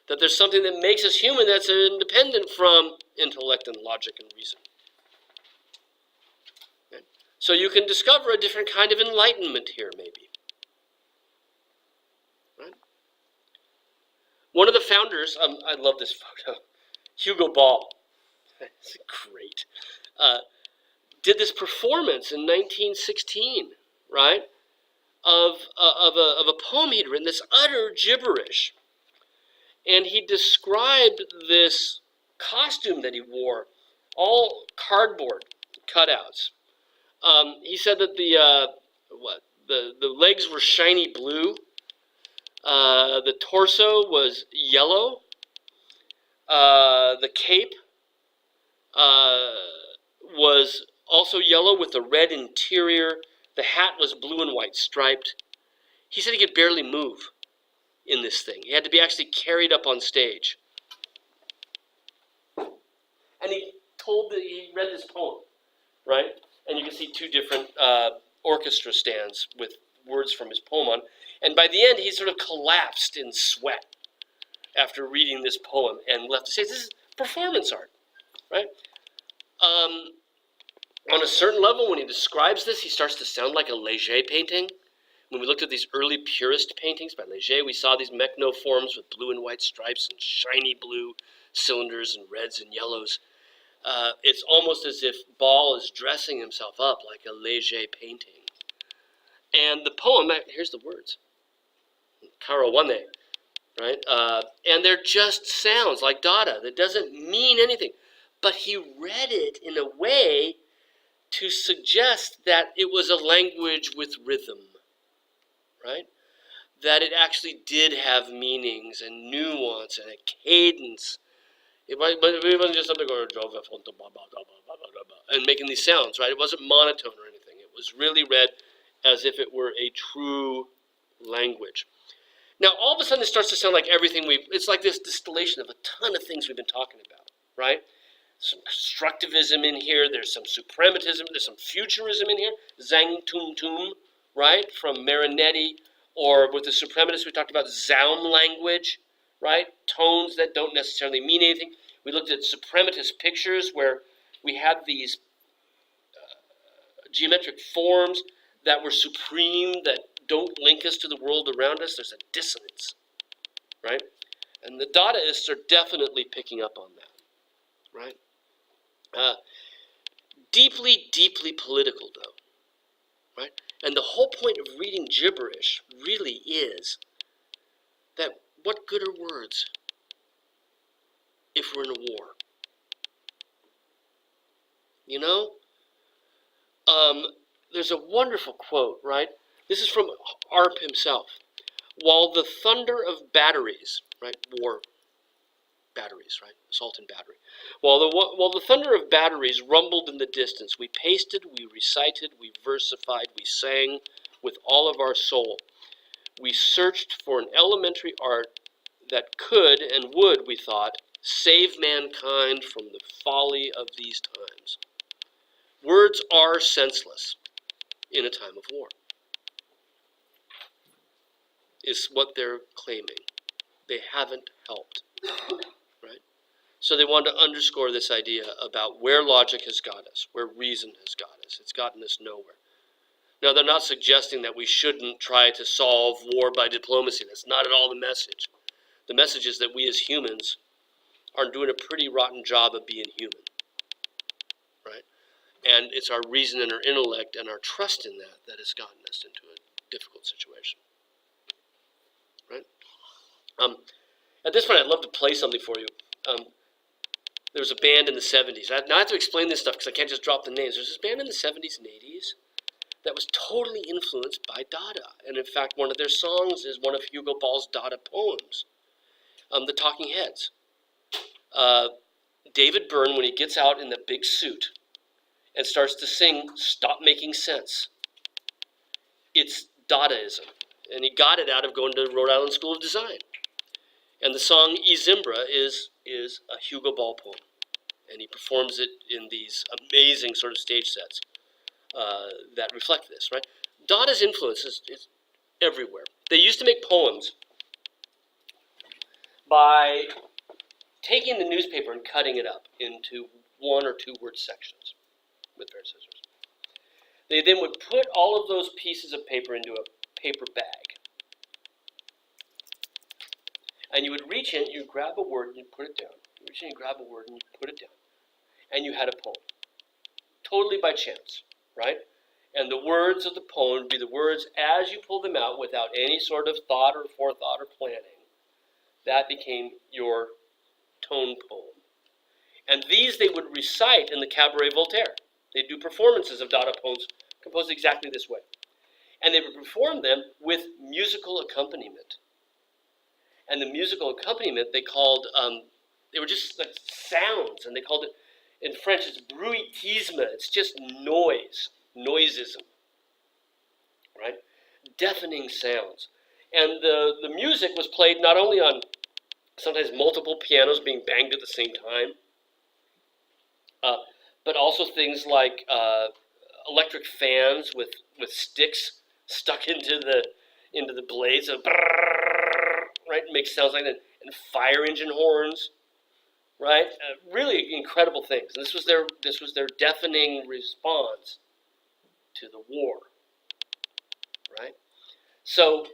S1: that there's something that makes us human that's independent from intellect and logic and reason. Okay? So you can discover a different kind of enlightenment here, maybe. Right? One of the founders, I love this photo, Hugo Ball, it's great, did this performance in 1916, right, of a poem he'd written, this utter gibberish. And he described this costume that he wore, all cardboard cutouts. He said that the legs were shiny blue, the torso was yellow, the cape was also yellow with a red interior. The hat was blue and white striped. He said he could barely move in this thing. He had to be actually carried up on stage. And he read this poem, right? And you can see two different orchestra stands with words from his poem on. And by the end, he sort of collapsed in sweat after reading this poem and left the stage. This is performance art, right? On a certain level, when he describes this, he starts to sound like a Léger painting. When we looked at these early purist paintings by Léger, we saw these mechanoforms with blue and white stripes and shiny blue cylinders and reds and yellows. It's almost as if Ball is dressing himself up like a Léger painting. And the poem, here's the words. Karawane, right? And they're just sounds like Dada that doesn't mean anything. But he read it in a way to suggest that it was a language with rhythm. Right? That it actually did have meanings and nuance and a cadence. But it wasn't just something going and making these sounds, right? It wasn't monotone or anything. It was really read as if it were a true language. Now, all of a sudden, it starts to sound like everything it's like this distillation of a ton of things we've been talking about, right? Some constructivism in here. There's some suprematism. There's some futurism in here. Zhang Tum Tum, right, from Marinetti, or with the suprematists we talked about Zaum language, right, tones that don't necessarily mean anything. We looked at suprematist pictures where we had these geometric forms that were supreme, that don't link us to the world around us. There's a dissonance, right? And the Dadaists are definitely picking up on that, right? Deeply, deeply political, though, right? And the whole point of reading gibberish really is that what good are words if we're in a war? You know? There's a wonderful quote, right? This is from Arp himself. While the thunder of batteries, right? War batteries, right? Assault and battery. While the thunder of batteries rumbled in the distance, we pasted, we recited, we versified, we sang with all of our soul. We searched for an elementary art that could and would, we thought, save mankind from the folly of these times. Words are senseless in a time of war, is what they're claiming. They haven't helped, right? So they wanted to underscore this idea about where logic has got us, where reason has got us. It's gotten us nowhere. Now, they're not suggesting that we shouldn't try to solve war by diplomacy. That's not at all the message. The message is that we as humans are doing a pretty rotten job of being human, right? And it's our reason and our intellect and our trust in that that has gotten us into a difficult situation, right? At this point, I'd love to play something for you. There was a band in the 70s. Now I have to explain this stuff because I can't just drop the names. There's this band in the 70s and 80s that was totally influenced by Dada. And in fact, one of their songs is one of Hugo Ball's Dada poems, The Talking Heads. David Byrne, when he gets out in the big suit and starts to sing Stop Making Sense, it's Dadaism. And he got it out of going to Rhode Island School of Design. And the song Izimbra is a Hugo Ball poem. And he performs it in these amazing sort of stage sets that reflect this, right? Dada's influence is everywhere. They used to make poems by taking the newspaper and cutting it up into 1 or 2 word sections with their scissors. They then would put all of those pieces of paper into a paper bag. And you would reach in, you grab a word and you put it down. You reach in and grab a word and you put it down. And you had a poem. Totally by chance, right? And the words of the poem would be the words as you pull them out without any sort of thought or forethought or planning. That became your tone poem. And these they would recite in the Cabaret Voltaire. They'd do performances of Dada poems composed exactly this way. And they would perform them with musical accompaniment. And the musical accompaniment they called, they were just like sounds, and they called it, in French, it's bruitisme. It's just noise, noisism, right? Deafening sounds. And the music was played not only on sometimes multiple pianos being banged at the same time, but also things like electric fans with sticks stuck into the blades, so right, it makes sounds like that, and fire engine horns, right? Really incredible things. And this was their deafening response to the war, right? So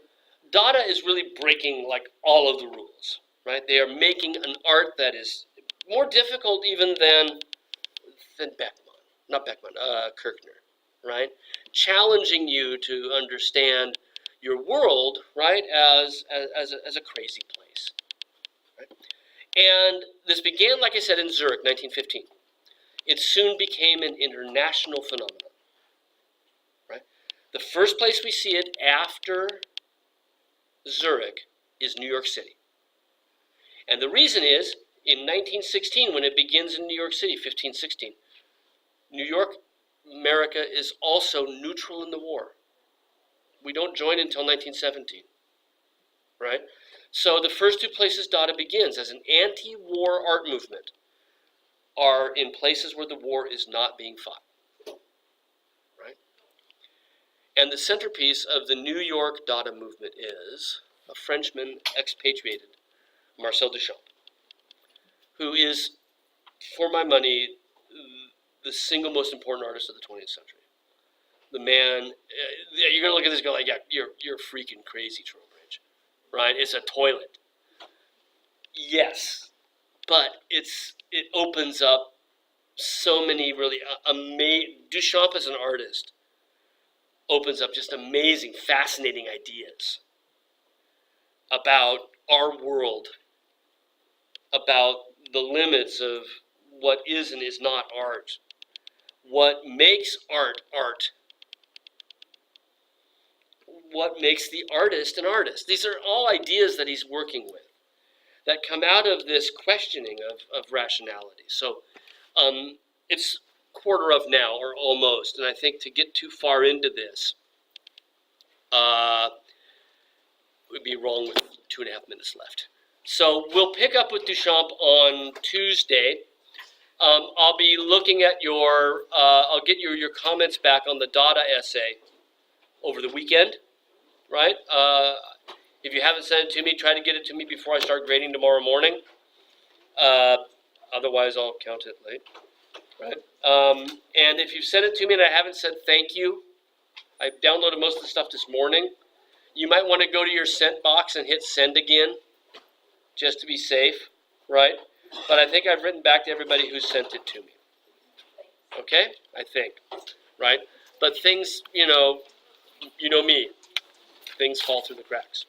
S1: Dada is really breaking like all of the rules, right? They are making an art that is more difficult even than Kirchner, right? Challenging you to understand your world, right, as a crazy place, right? And this began, like I said, in Zurich, 1915. It soon became an international phenomenon, right? The first place we see it after Zurich is New York City. And the reason is, in 1916, when it begins in New York City, 1516, New York, America is also neutral in the war. We don't join until 1917, right? So the first 2 places Dada begins as an anti-war art movement are in places where the war is not being fought, right? And the centerpiece of the New York Dada movement is a Frenchman expatriated, Marcel Duchamp, who is, for my money, the single most important artist of the 20th century. The man, you're going to look at this and go like, yeah, you're freaking crazy, Trowbridge, right? It's a toilet. Yes, but it opens up so many really amazing, Duchamp as an artist opens up just amazing, fascinating ideas about our world, about the limits of what is and is not art, what makes art art, what makes the artist an artist. These are all ideas that he's working with that come out of this questioning of rationality. So it's 1:15 now, or almost, and I think to get too far into this would be wrong with 2.5 minutes left. So we'll pick up with Duchamp on Tuesday. I'll be looking at I'll get your comments back on the Dada essay over the weekend, right? If you haven't sent it to me, try to get it to me before I start grading tomorrow morning. Otherwise, I'll count it late, right? And if you've sent it to me and I haven't said thank you, I downloaded most of the stuff this morning. You might want to go to your sent box and hit send again, just to be safe, right? But I think I've written back to everybody who sent it to me. Okay? I think, right? But things, you know me, things fall through the cracks.